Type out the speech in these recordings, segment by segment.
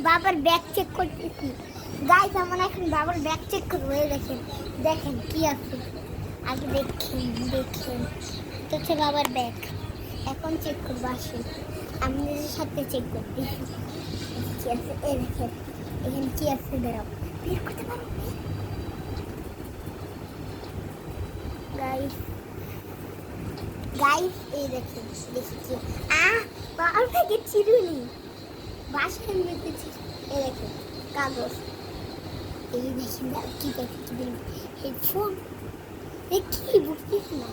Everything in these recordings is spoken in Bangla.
বাবার ব্যাগ চেক করতেছি গাইস। আমরা এখন বাবার ব্যাগ চেক করবো। এই দেখেন দেখেন কি আছে আগে দেখেন দেখেন। তো হচ্ছে বাবার ব্যাগ, এখন চেক করবো। আসেন আমি সাথে চেক করতেছি কি আছে। এই দেখেন এখানে কি আছে, বেরো বের করতে পারো গাইস। গাইস এই দেখেন দেখছি বাবার ব্যাগে চিরুনি বাসায় মেতেছি। এই দেখেন কাগজ, এই দেখেন কি দেখছি হেডফোন, কি বুঝতেছি না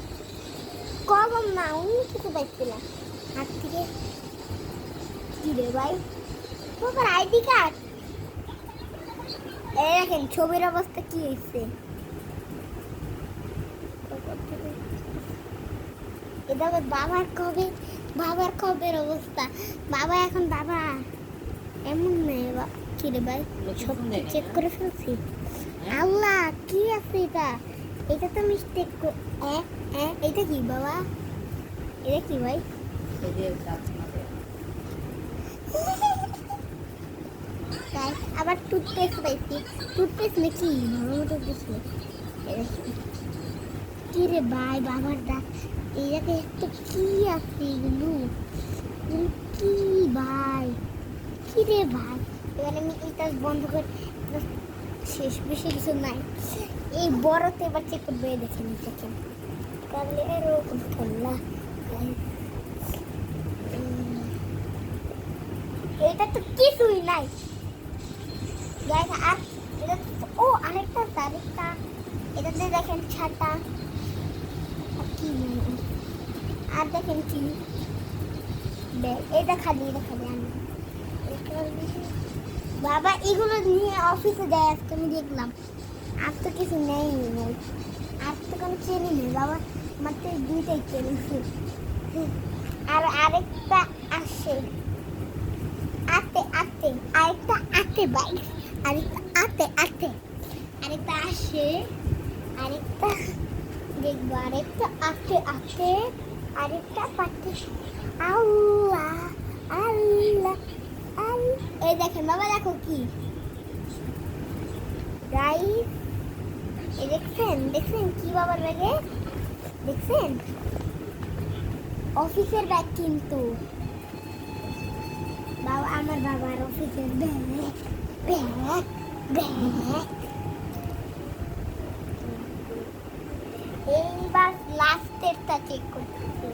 কলম না অন্য কিছু পাইছিলাম হাত থেকে। কি রে ভাই, তোমার আইডি কার্ড। এই দেখেন ছবির অবস্থা কি হয়েছে। এটা বাবার কবের অবস্থা। বাবা এখন বাবা এমন নেই। কি রে ভাই সব চেক করে ফেলছি। আল্লাহ কি আছে এটা, এটা তো মিস্টেক। এটা কি বাবা, এটা কি ভাই? আবার টুথপেস্ট পাইছি। টুথপেস্ট নাকি ভালো মতো দেখি। কি রে ভাই বাবার দাঁত, এই জায়গায় একটা কি আছে এগুলো কি ভাই? কি রে ভাই, এবার আমি এটা বন্ধ করে শেষ, বেশি কিছু নাই। এই বড়তে এবার চেক করবে। দেখেন দেখেন তাহলে এরকম খেললা। এটা তো কিছুই নাই গাইস। আর এটা ও আরেকটা আরেকটা এটাতে দেখেন ছাতা কি, আর দেখেন কি ব্যাগ। এটা খালি আমি বাবা এগুলো নিয়ে অফিসে যায় আজকে আমি দেখলাম। আর তো কিছু নেই, আর তো কোনো চেনি নেই বাবা, মাত্র দুইটাই চেনেছি। আর আরেকটা আসে আরেকটা ভাই, আরেকটা আসে, আরেকটা দেখবো, আরেকটা পাচ্ছে। আল্লাহ আল্লাহ আল্লাহ, এই দেখেন বাবা দেখো কি গাইস, এই দেখছেন কি বাবার ব্যাগে দেখছেন? অফিসের ব্যাগ কিন্তু বাবা, আমার বাবার অফিসের ব্যাগ। এইবার লাস্টেরটা চেক করতেছি।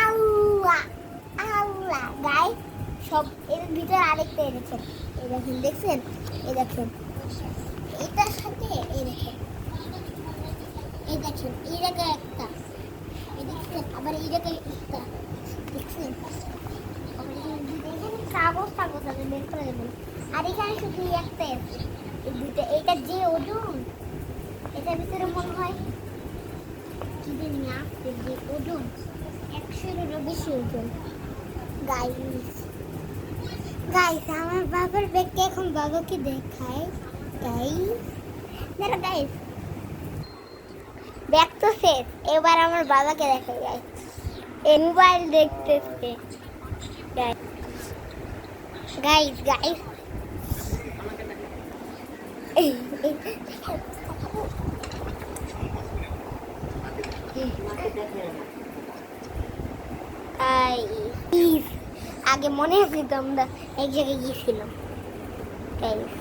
আল্লাহ আল্লাহ গাইস, সব এর ভিতরে আরেকটা এনেছেন। এই দেখেন দেখছেন, এই দেখেন এটার সাথে এই দেখেন এই জায়গায় একটা, এই দেখছেন আবার এই জায়গায় একটা দেখছেন। কাগজ আছে বের করে দেবেন। আর এখানে শুধু একটাই আছে, এই দুইটা। এইটা যে ওজন, এটার ভিতরে মনে হয় কি জানি আছে, যে ওজন 100-এরও বেশি ওজন। গাইস আমার বাবার ব্যাগকে এখন বাবাকে দেখায়। গাইস ব্যাগ তো শেষ, এবার আমার বাবাকে দেখাই। গাইস এই মোবাইল দেখতেছে। গাইস আগে মনে আছে তো আমরা এক জায়গায় গিয়েছিলাম গাইস।